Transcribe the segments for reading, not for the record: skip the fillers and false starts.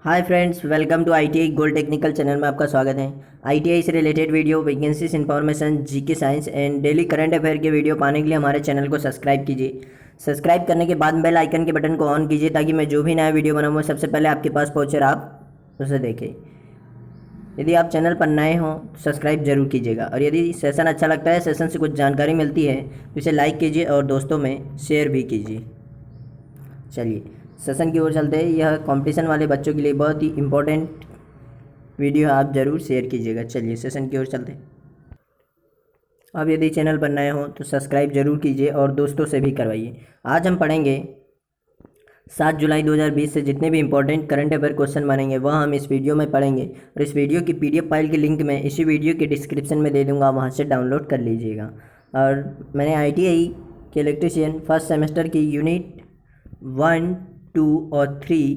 Hi friends, welcome to ITI gold technical channel में आपका स्वागत है। आईटीआई से related video, vacancies information, GK science and daily current affair के video पाने के लिए हमारे चैनल को सब्सक्राइब कीजिए। सब्सक्राइब करने के बाद बेल आइकन के बटन को ऑन कीजिए ताकि मैं जो भी नया वीडियो बनाऊँ सबसे पहले आपके पास पहुँचे और आप उसे देखें। यदि आप चैनल पर नए हों तो सब्सक्राइब जरूर कीजिएगा, और यदि सेशन अच्छा लगता है, सेशन से कुछ जानकारी मिलती है तो इसे लाइक कीजिए और दोस्तों में शेयर भी कीजिए। चलिए सेशन की ओर चलते हैं। यह कंपटीशन वाले बच्चों के लिए बहुत ही इम्पोर्टेंट वीडियो है, आप ज़रूर शेयर कीजिएगा। चलिए सेशन की ओर चलते हैं। अब यदि चैनल पर नए हों तो सब्सक्राइब जरूर कीजिए और दोस्तों से भी करवाइए। आज हम पढ़ेंगे 7 जुलाई 2020 से जितने भी इंपॉर्टेंट करंट अफेयर क्वेश्चन बनेंगे वह हम इस वीडियो में पढ़ेंगे, और इस वीडियो की पीडीएफ फाइल की लिंक मैं इसी वीडियो के डिस्क्रिप्शन में दे दूँगा, वहाँ से डाउनलोड कर लीजिएगा। और मैंने आईटीआई के इलेक्ट्रीशियन फर्स्ट सेमेस्टर की यूनिट 1, 2 और 3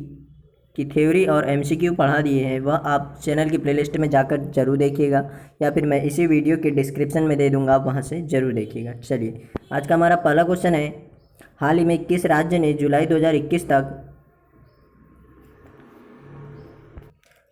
की थ्योरी और एमसीक्यू पढ़ा दिए हैं, वह आप चैनल की प्लेलिस्ट में जाकर जरूर देखिएगा, या फिर मैं इसी वीडियो के डिस्क्रिप्शन में दे दूंगा, आप वहाँ से ज़रूर देखिएगा। चलिए आज का हमारा पहला क्वेश्चन है, हाल ही में किस राज्य ने जुलाई 2021 तक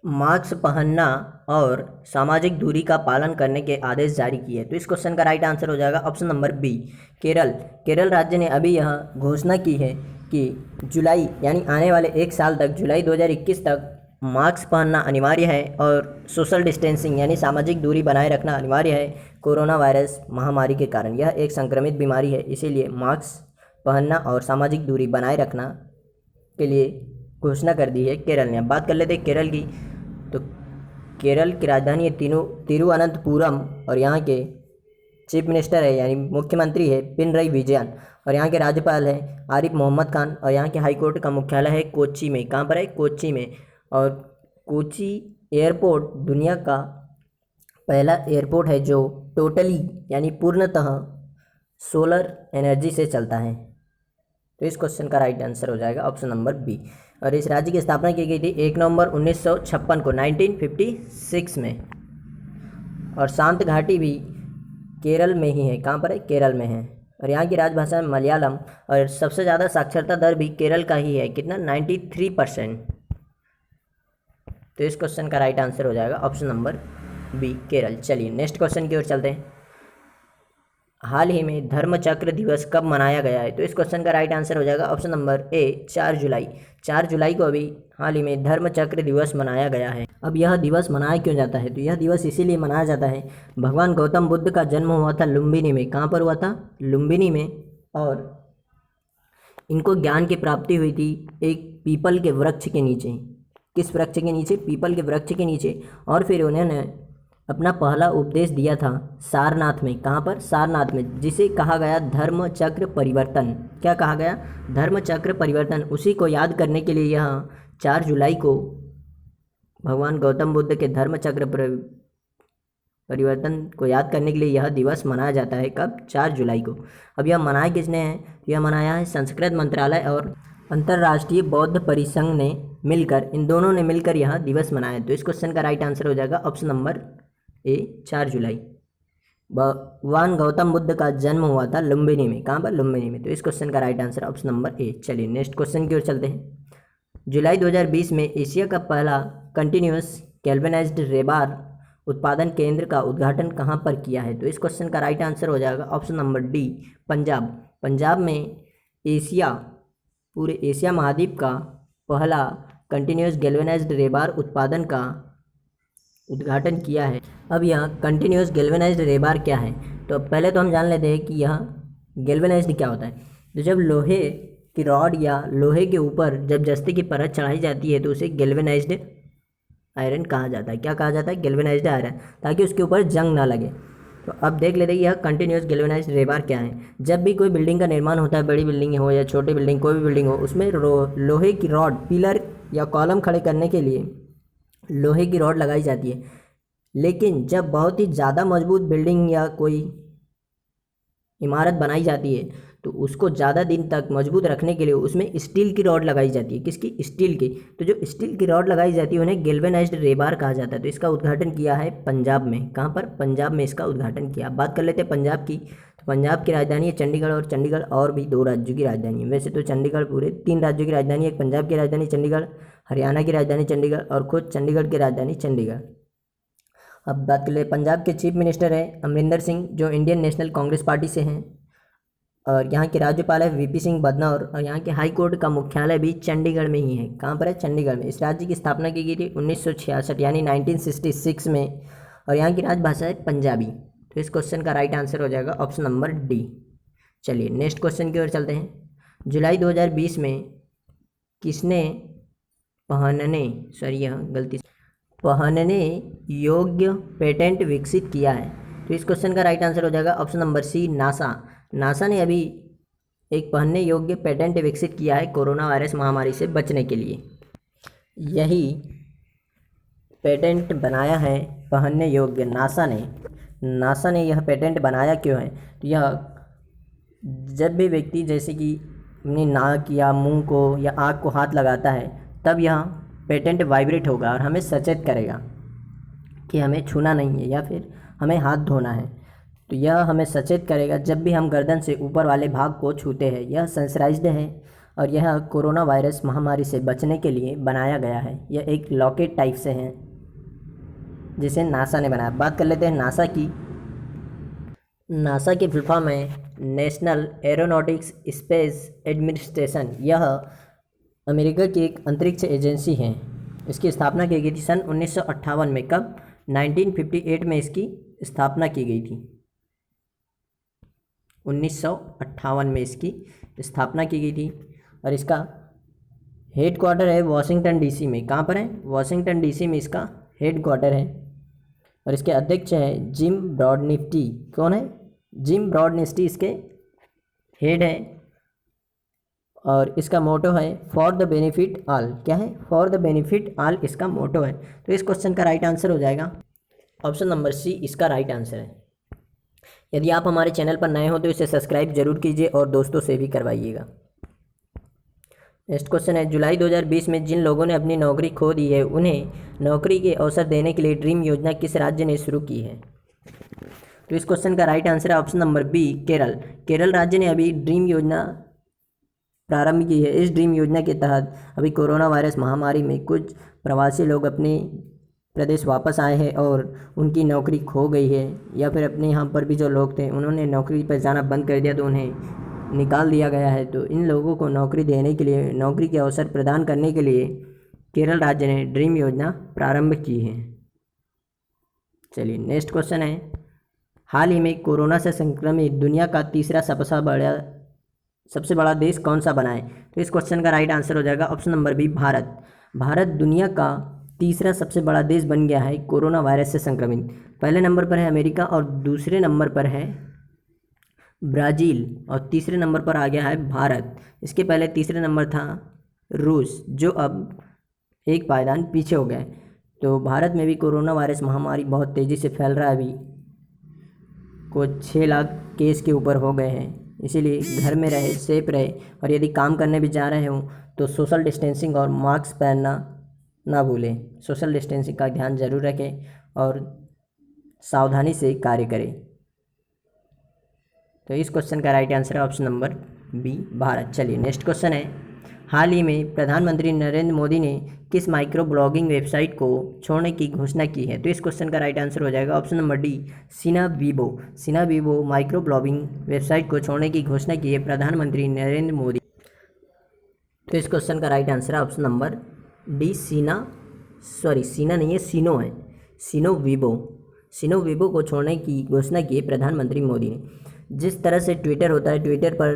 मास्क पहनना और सामाजिक दूरी का पालन करने के आदेश जारी किए? तो इस क्वेश्चन का राइट आंसर हो जाएगा option number B, Kerala. Kerala राज्य ने अभी यह घोषणा की है कि जुलाई यानी आने वाले एक साल तक, जुलाई 2021 तक मास्क पहनना अनिवार्य है और सोशल डिस्टेंसिंग यानी सामाजिक दूरी बनाए रखना अनिवार्य है। कोरोना वायरस महामारी के कारण यह एक संक्रमित बीमारी है, इसीलिए मास्क पहनना और सामाजिक दूरी बनाए रखना के लिए घोषणा कर दी है केरल ने। अब बात कर लेते हैं केरल की। तो केरल की राजधानी है तिरुवनंतपुरम, और यहाँ के चीफ मिनिस्टर है यानी मुख्यमंत्री है पिनरई विजयन, और यहाँ के राज्यपाल है आरिफ मोहम्मद खान, और यहाँ के हाईकोर्ट का मुख्यालय है कोच्चि में। कहाँ पर है? कोच्चि में। और कोच्चि एयरपोर्ट दुनिया का पहला एयरपोर्ट है जो टोटली यानी पूर्णतः सोलर एनर्जी से चलता है। तो इस क्वेश्चन का राइट आंसर हो जाएगा ऑप्शन नंबर बी। और इस राज्य की स्थापना की गई थी 1 नवंबर 1956 को, 1956 में। और शांत घाटी भी केरल में ही है। कहाँ पर है? केरल में है। और यहाँ की राजभाषा मलयालम, और सबसे ज़्यादा साक्षरता दर भी केरल का ही है। कितना? 93%। तो इस क्वेश्चन का राइट आंसर हो जाएगा ऑप्शन नंबर बी, केरल। चलिए नेक्स्ट क्वेश्चन की ओर चलते हैं। हाल ही में धर्मचक्र दिवस कब मनाया गया है? तो इस क्वेश्चन का राइट आंसर हो जाएगा ऑप्शन नंबर ए, 4 जुलाई। 4 जुलाई को अभी हाल ही में धर्मचक्र दिवस मनाया गया है। अब यह दिवस मनाया क्यों जाता है? तो यह दिवस इसीलिए मनाया जाता है, भगवान गौतम बुद्ध का जन्म हुआ था लुम्बिनी में। कहाँ पर हुआ था? लुम्बिनी में। और इनको ज्ञान की प्राप्ति हुई थी एक पीपल के वृक्ष के नीचे। किस वृक्ष के नीचे? पीपल के वृक्ष के नीचे। और फिर उन्होंने अपना पहला उपदेश दिया था सारनाथ में। कहाँ पर? सारनाथ में, जिसे कहा गया धर्मचक्र परिवर्तन। क्या कहा गया? धर्मचक्र परिवर्तन। उसी को याद करने के लिए यह 4 जुलाई को भगवान गौतम बुद्ध के धर्मचक्र परिवर्तन को याद करने के लिए यह दिवस मनाया जाता है। कब? 4 जुलाई को। अब यह मनाया किसने है? यह मनाया है संस्कृत मंत्रालय और अंतर्राष्ट्रीय बौद्ध परिसंघ ने मिलकर, इन दोनों ने मिलकर यह दिवस मनाया। तो इस क्वेश्चन का राइट आंसर हो जाएगा ऑप्शन नंबर ए, 4 जुलाई। भगवान गौतम बुद्ध का जन्म हुआ था लुम्बिनी में। कहाँ पर? लुम्बिनी में। तो इस क्वेश्चन का right answer option number A. चलिए नेक्स्ट क्वेश्चन की ओर चलते हैं। जुलाई 2020 में एशिया का पहला कंटिन्यूस गैल्वेनाइज्ड रेबार उत्पादन केंद्र का उद्घाटन कहाँ पर किया है? तो इस क्वेश्चन का राइट आंसर हो जाएगा option number D, Punjab. Punjab में पूरे एशिया महाद्वीप का पहला कंटिन्यूस गैल्वेनाइज्ड रेबार उत्पादन का उद्घाटन किया है। अब यह कंटिन्यूस गैल्वेनाइज्ड रेबार क्या है? तो पहले तो हम जान लेते हैं कि यह गैल्वेनाइज्ड क्या होता है। तो जब लोहे की रॉड या लोहे के ऊपर जब जस्ते की परत चढ़ाई जाती है तो उसे गैल्वेनाइज्ड आयरन कहा जाता है। क्या कहा जाता है? गैल्वेनाइज्ड आयरन, ताकि उसके ऊपर जंग ना लगे। तो अब देख लेते हैं यह कंटिन्यूस गैल्वेनाइज्ड रेबार क्या है। जब भी कोई बिल्डिंग का निर्माण होता है, बड़ी बिल्डिंग हो या छोटी बिल्डिंग, कोई भी बिल्डिंग हो, उसमें लोहे की रॉड, पिलर या कॉलम खड़े करने के लिए लोहे की रॉड लगाई जाती है। लेकिन जब बहुत ही ज़्यादा मजबूत बिल्डिंग या कोई इमारत बनाई जाती है तो उसको ज़्यादा दिन तक मजबूत रखने के लिए उसमें स्टील की रॉड लगाई जाती है। किसकी? स्टील की। तो जो स्टील की रॉड लगाई जाती है उन्हें गैल्वेनाइज्ड रेबार कहा जाता है। तो इसका उद्घाटन किया है पंजाब में। कहाँ पर? पंजाब में इसका उद्घाटन किया। बात कर लेते हैं पंजाब की। तो पंजाब की राजधानी है चंडीगढ़, और चंडीगढ़ और भी 2 राज्यों की राजधानी है। वैसे तो चंडीगढ़ पूरे 3 राज्यों की राजधानी है, एक पंजाब की राजधानी चंडीगढ़, हरियाणा की राजधानी चंडीगढ़ और खुद चंडीगढ़ की राजधानी चंडीगढ़। अब बात कर ले, पंजाब के चीफ मिनिस्टर है अमरिंदर सिंह, जो इंडियन नेशनल कांग्रेस पार्टी से हैं, और यहाँ के राज्यपाल है वीपी सिंह बदनौर, और यहाँ के हाई कोर्ट का मुख्यालय भी चंडीगढ़ में ही है। कहाँ पर है? चंडीगढ़ में। इस राज्य की स्थापना की गई थी 1966 यानी 1966 में, और यहाँ की राजभाषा है पंजाबी। तो इस क्वेश्चन का राइट आंसर हो जाएगा ऑप्शन नंबर डी। चलिए नेक्स्ट क्वेश्चन की ओर चलते हैं। जुलाई 2020 में किसने पहनने योग्य पेटेंट विकसित किया है? तो इस क्वेश्चन का राइट आंसर हो जाएगा option number C, NASA. NASA ने अभी एक पहनने योग्य पेटेंट विकसित किया है कोरोना वायरस महामारी से बचने के लिए। यही पेटेंट बनाया है पहनने योग्य नासा ने यह पेटेंट बनाया क्यों है? तो यह जब भी व्यक्ति जैसे कि अपनी नाक या मुंह को या आँख को हाथ लगाता है, तब यह पेटेंट वाइब्रेट होगा और हमें सचेत करेगा कि हमें छूना नहीं है या फिर हमें हाथ धोना है। तो यह हमें सचेत करेगा जब भी हम गर्दन से ऊपर वाले भाग को छूते हैं। यह सेंसराइज्ड है और यह कोरोना वायरस महामारी से बचने के लिए बनाया गया है। यह एक लॉकेट टाइप से है जिसे नासा ने बनाया। बात कर लेते हैं नासा की। नासा की फुल फॉर्म है नेशनल एरोनॉटिक्स स्पेस एडमिनिस्ट्रेशन। यह अमेरिका की एक अंतरिक्ष एजेंसी है। इसकी स्थापना की गई थी सन 1958 में। कब? 1958 में इसकी स्थापना की गई थी। 1958 में इसकी स्थापना की गई थी और इसका हेड क्वार्टर है वाशिंगटन डीसी में। कहाँ पर है? वाशिंगटन डीसी में इसका हेड क्वार्टर है और इसके अध्यक्ष हैं जिम ब्रॉडनिफ्टी। कौन है? जिम ब्रॉडनिफ्टी इसके हेड है और इसका मोटो है फॉर द बेनिफिट ऑल। क्या है? फॉर द बेनिफिट ऑल इसका मोटो है। तो इस क्वेश्चन का राइट आंसर हो जाएगा ऑप्शन नंबर सी, इसका राइट आंसर है। यदि आप हमारे चैनल पर नए हो तो इसे सब्सक्राइब जरूर कीजिए और दोस्तों से भी करवाइएगा। नेक्स्ट क्वेश्चन है, जुलाई 2020 में जिन लोगों ने अपनी नौकरी खो दी है उन्हें नौकरी के अवसर देने के लिए ड्रीम योजना किस राज्य ने शुरू की है? तो इस क्वेश्चन का राइट आंसर है option number B, Kerala. Kerala राज्य ने अभी ड्रीम योजना प्रारंभ की है। इस ड्रीम योजना के तहत अभी कोरोना वायरस महामारी में कुछ प्रवासी लोग अपने प्रदेश वापस आए हैं और उनकी नौकरी खो गई है, या फिर अपने यहाँ पर भी जो लोग थे उन्होंने नौकरी पर जाना बंद कर दिया तो उन्हें निकाल दिया गया है। तो इन लोगों को नौकरी देने के लिए, नौकरी के अवसर प्रदान करने के लिए केरल राज्य ने ड्रीम योजना प्रारंभ की है। चलिए नेक्स्ट क्वेश्चन है, हाल ही में कोरोना से संक्रमित दुनिया का तीसरा सबसे बड़ा देश कौन सा बना है? तो इस क्वेश्चन का राइट आंसर हो जाएगा option number B, Bharat. Bharat दुनिया का तीसरा सबसे बड़ा देश बन गया है कोरोना वायरस से संक्रमित। पहले नंबर पर है अमेरिका और दूसरे नंबर पर है ब्राज़ील और तीसरे नंबर पर आ गया है भारत। इसके पहले तीसरे नंबर था रूस, जो अब एक पायदान पीछे हो गए। तो भारत में भी कोरोना वायरस महामारी बहुत तेज़ी से फैल रहा है। अभी कुछ 6 लाख केस के ऊपर हो गए हैं। इसीलिए घर में रहे, सेफ रहे, और यदि काम करने भी जा रहे हों तो सोशल डिस्टेंसिंग और मास्क पहनना ना भूलें। सोशल डिस्टेंसिंग का ध्यान जरूर रखें और सावधानी से कार्य करें। तो इस क्वेश्चन का राइट आंसर है ऑप्शन नंबर बी, भारत। चलिए नेक्स्ट क्वेश्चन है, हाल ही में प्रधानमंत्री नरेंद्र मोदी ने किस माइक्रो ब्लॉगिंग वेबसाइट को छोड़ने की घोषणा की है? तो इस क्वेश्चन का राइट आंसर हो जाएगा ऑप्शन नंबर डी, सीना वीबो माइक्रो ब्लॉगिंग वेबसाइट को छोड़ने की घोषणा की है प्रधानमंत्री नरेंद्र मोदी। तो इस क्वेश्चन का राइट आंसर है ऑप्शन नंबर डी, सीना नहीं है, सीनो है, सीनो वीबो को छोड़ने की घोषणा की है प्रधानमंत्री मोदी ने। जिस तरह से ट्विटर होता है, ट्विटर पर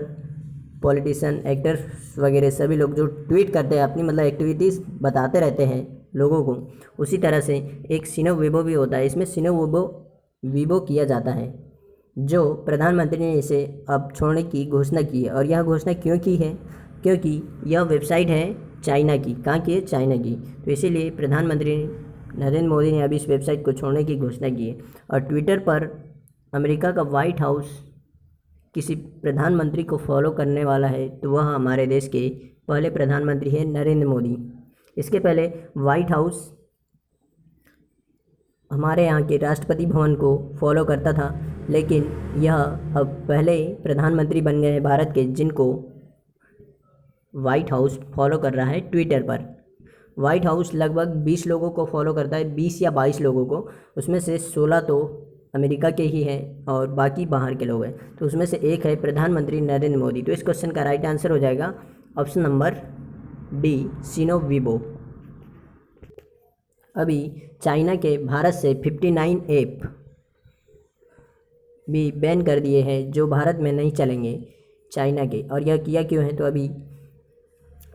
पॉलिटिशियन, एक्टर्स वगैरह सभी लोग जो ट्वीट करते हैं, अपनी मतलब एक्टिविटीज़ बताते रहते हैं लोगों को, उसी तरह से एक सीनो वीबो भी होता है। इसमें सीनो वीबो किया जाता है, जो प्रधानमंत्री ने इसे अब छोड़ने की घोषणा की है। और यह घोषणा क्यों की है? क्योंकि यह वेबसाइट है चाइना की। कहाँ की है? चाइना की। तो इसीलिए प्रधानमंत्री नरेंद्र मोदी ने अभी इस वेबसाइट को छोड़ने की घोषणा की है। और ट्विटर पर अमेरिका का व्हाइट हाउस किसी प्रधानमंत्री को फॉलो करने वाला है तो वह हमारे देश के पहले प्रधानमंत्री हैं नरेंद्र मोदी। इसके पहले व्हाइट हाउस हमारे यहाँ के राष्ट्रपति भवन को फॉलो करता था, लेकिन यह अब पहले प्रधानमंत्री बन गए हैं भारत के, जिनको व्हाइट हाउस फॉलो कर रहा है ट्विटर पर। व्हाइट हाउस लगभग 20 लोगों को फॉलो करता है, 20 या 22 लोगों को, उसमें से 16 तो अमेरिका के ही हैं और बाकी बाहर के लोग हैं। तो उसमें से एक है प्रधानमंत्री नरेंद्र मोदी। तो इस क्वेश्चन का राइट आंसर हो जाएगा ऑप्शन नंबर डी, सिनो वीबो। अभी चाइना के भारत से 59 ऐप भी बैन कर दिए हैं जो भारत में नहीं चलेंगे चाइना के। और यह किया क्यों है? तो अभी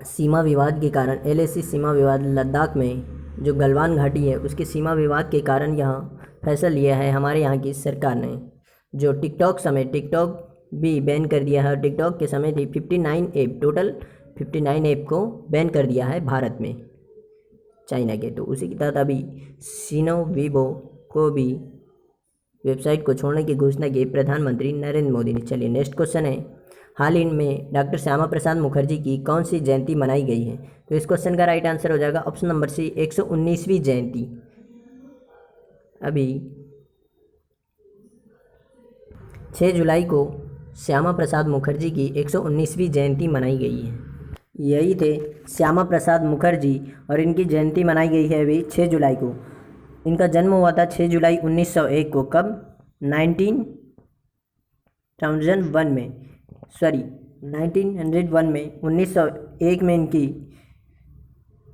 सीमा विवाद के कारण, LAC सीमा विवाद, लद्दाख में जो गलवान घाटी है उसके सीमा विवाद के कारण यहाँ फैसला लिया है हमारे यहाँ की सरकार ने। जो टिकटॉक भी बैन कर दिया है। टिकटॉक के समय थी 59 ऐप, टोटल 59 ऐप को बैन कर दिया है भारत में चाइना के। तो उसी के तहत अभी सिनो वीबो को भी वेबसाइट को छोड़ने की घोषणा की प्रधानमंत्री नरेंद्र मोदी ने। चलिए नेक्स्ट क्वेश्चन है, हाल ही में डॉक्टर श्यामा प्रसाद मुखर्जी की कौन सी जयंती मनाई गई है? तो इस क्वेश्चन का राइट आंसर हो जाएगा ऑप्शन नंबर सी, 119वीं जयंती। अभी 6 जुलाई को श्यामा प्रसाद मुखर्जी की 119वीं जयंती मनाई गई है। यही थे श्यामा प्रसाद मुखर्जी और इनकी जयंती मनाई गई है अभी 6 जुलाई को। इनका जन्म हुआ था 6 जुलाई 1901 को। कब? 1901 में 1901 में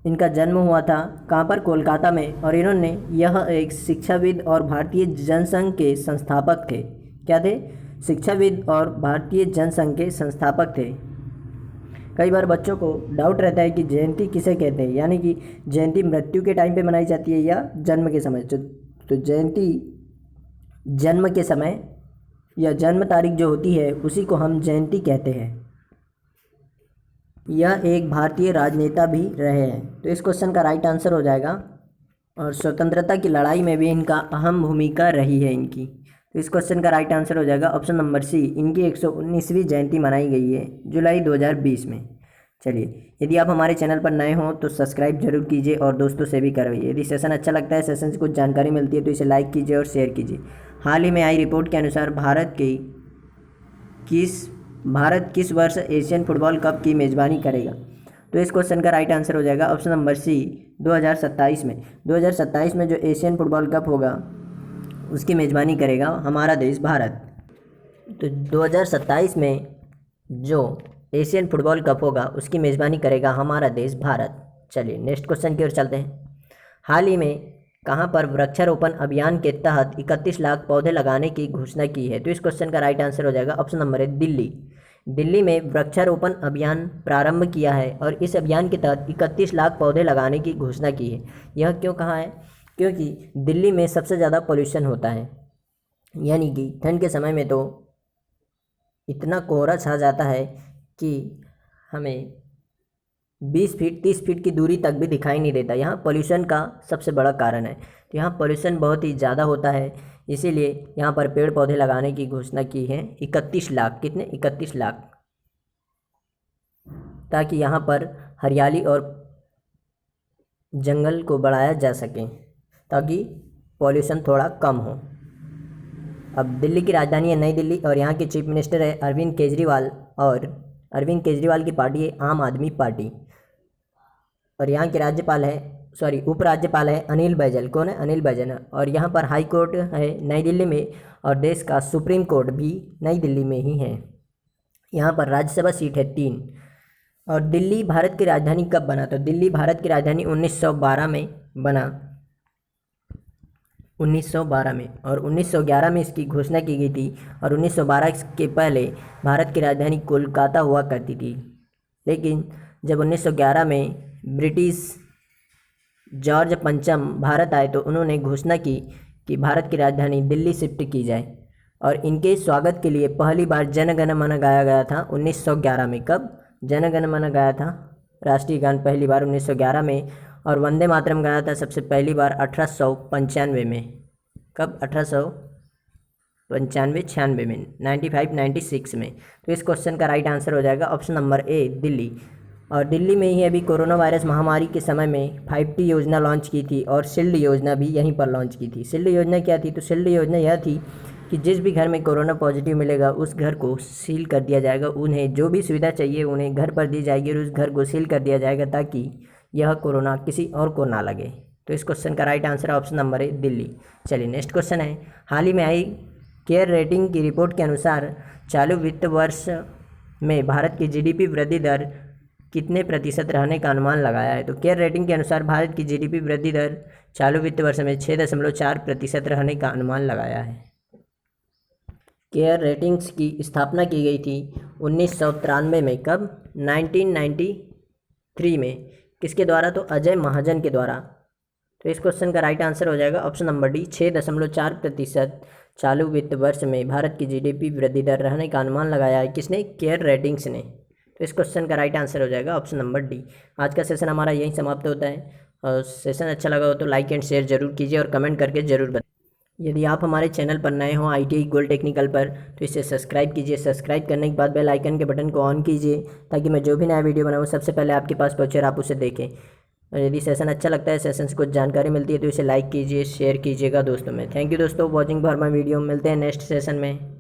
इनका जन्म हुआ था। कहाँ पर? कोलकाता में। और इन्होंने यह एक शिक्षाविद और भारतीय जनसंघ के संस्थापक थे। क्या थे? शिक्षाविद और भारतीय जनसंघ के संस्थापक थे। कई बार बच्चों को डाउट रहता है कि जयंती किसे कहते हैं, यानी कि जयंती मृत्यु के टाइम पे मनाई जाती है या जन्म के समय। तो जयंती जन्म के समय या जन्म तारीख जो होती है उसी को हम जयंती कहते हैं। यह एक भारतीय राजनेता भी रहे हैं। तो इस क्वेश्चन का राइट आंसर हो जाएगा। और स्वतंत्रता की लड़ाई में भी इनका अहम भूमिका रही है इनकी। तो इस क्वेश्चन का राइट आंसर हो जाएगा ऑप्शन नंबर सी, इनकी 119वीं जयंती मनाई गई है जुलाई 2020 में। चलिए, यदि आप हमारे चैनल पर नए हों तो सब्सक्राइब जरूर कीजिए और दोस्तों से भी करवाइए। यदि सेशन अच्छा लगता है, सेशन से कुछ जानकारी मिलती है तो इसे लाइक कीजिए और शेयर कीजिए। हाल ही में आई रिपोर्ट के अनुसार भारत किस वर्ष एशियन फुटबॉल कप की मेज़बानी करेगा? तो इस क्वेश्चन का राइट आंसर हो जाएगा ऑप्शन नंबर सी, 2027 में। 2027 में जो एशियन फुटबॉल कप होगा उसकी मेज़बानी करेगा हमारा देश भारत। तो 2027 में जो एशियन फुटबॉल कप होगा उसकी मेज़बानी करेगा हमारा देश भारत। चलिए नेक्स्ट क्वेश्चन की ओर चलते हैं। हाल ही में कहाँ पर वृक्षारोपण अभियान के तहत 31 लाख पौधे लगाने की घोषणा की है? तो इस क्वेश्चन का राइट आंसर हो जाएगा ऑप्शन नंबर है दिल्ली। दिल्ली में वृक्षारोपण अभियान प्रारंभ किया है और इस अभियान के तहत 31 लाख पौधे लगाने की घोषणा की है। यह क्यों कहा है? क्योंकि दिल्ली में सबसे ज़्यादा पोल्यूशन होता है, यानी कि ठंड के समय में तो इतना कोहरा छा जाता है कि हमें 20 फीट 30 फीट की दूरी तक भी दिखाई नहीं देता। यहाँ पोल्यूशन का सबसे बड़ा कारण है। तो यहाँ पोल्यूशन बहुत ही ज़्यादा होता है, इसीलिए यहाँ पर पेड़ पौधे लगाने की घोषणा की है 31 लाख। कितने? 31 लाख, ताकि यहाँ पर हरियाली और जंगल को बढ़ाया जा सके, ताकि पॉल्यूशन थोड़ा कम हो। अब दिल्ली की राजधानी है नई दिल्ली और यहाँ के चीफ मिनिस्टर है अरविंद केजरीवाल, और अरविंद केजरीवाल की पार्टी है आम आदमी पार्टी। और यहाँ के उपराज्यपाल है अनिल बैजल। कौन है? अनिल बैजल। और यहाँ पर हाई कोर्ट है नई दिल्ली में और देश का सुप्रीम कोर्ट भी नई दिल्ली में ही है। यहाँ पर राज्यसभा सीट है 3। और दिल्ली भारत की राजधानी कब बना? तो दिल्ली भारत की राजधानी 1912 में बना, 1912 में। और 1911 में इसकी घोषणा की गई थी। और 1912 के पहले भारत की राजधानी कोलकाता हुआ करती थी। लेकिन जब 1911 में ब्रिटिश जॉर्ज पंचम भारत आए तो उन्होंने घोषणा की कि भारत की राजधानी दिल्ली शिफ्ट की जाए। और इनके स्वागत के लिए पहली बार जन गण मन गाया गया था 1911 में। कब जन गण मन गाया था? राष्ट्रीय गान पहली बार 1911 में। और वंदे मातरम गाया था सबसे पहली बार 1895 में। कब? 1895-96 में, 95-96 में। तो इस क्वेश्चन का राइट आंसर हो जाएगा ऑप्शन नंबर ए, दिल्ली। और दिल्ली में ही अभी कोरोना वायरस महामारी के समय में 5T योजना लॉन्च की थी और शील्ड योजना भी यहीं पर लॉन्च की थी। शील्ड योजना क्या थी? तो शील्ड योजना यह थी कि जिस भी घर में कोरोना पॉजिटिव मिलेगा उस घर को सील कर दिया जाएगा। उन्हें जो भी सुविधा चाहिए उन्हें घर पर दी जाएगी और उस घर को सील कर दिया जाएगा ताकि यह कोरोना किसी और को ना लगे। तो इस क्वेश्चन का राइट आंसर है ऑप्शन नंबर ए दिल्ली। चलिए नेक्स्ट क्वेश्चन है, हाल ही में आई केयर रेटिंग की रिपोर्ट के अनुसार चालू वित्त वर्ष में भारत की जीडीपी वृद्धि दर कितने प्रतिशत रहने का अनुमान लगाया है। तो केयर रेटिंग के अनुसार भारत की जीडीपी वृद्धि दर चालू वित्त वर्ष में 6.4% रहने का अनुमान लगाया है। केयर रेटिंग्स की स्थापना की गई थी 1993 में। कब? 1993 में। किसके द्वारा? तो अजय महाजन के द्वारा। तो इस क्वेश्चन का राइट आंसर हो जाएगा ऑप्शन नंबर डी, 6.4% चालू वित्त वर्ष में भारत की जीडीपी वृद्धि दर रहने का अनुमान लगाया है। किसने? केयर रेटिंग्स ने। तो इस क्वेश्चन का राइट आंसर हो जाएगा ऑप्शन नंबर डी। आज का सेशन हमारा यहीं समाप्त होता है और सेशन अच्छा लगा हो तो लाइक एंड शेयर जरूर कीजिए और कमेंट करके ज़रूर बताइए। यदि आप हमारे चैनल पर नए हो ITI गोल्ड टेक्निकल पर तो इसे सब्सक्राइब कीजिए। सब्सक्राइब करने के बाद बेल आइकन के बटन को ऑन कीजिए ताकि मैं जो भी नया वीडियो बनाऊँ सबसे पहले आपके पास पहुँचे और आप उसे देखें। और यदि सेशन अच्छा लगता है, सेशन से कुछ जानकारी मिलती है तो इसे लाइक कीजिए, शेयर कीजिएगा दोस्तों में। थैंक यू दोस्तों वॉचिंग फॉर माय वीडियो। मिलते हैं नेक्स्ट सेशन में।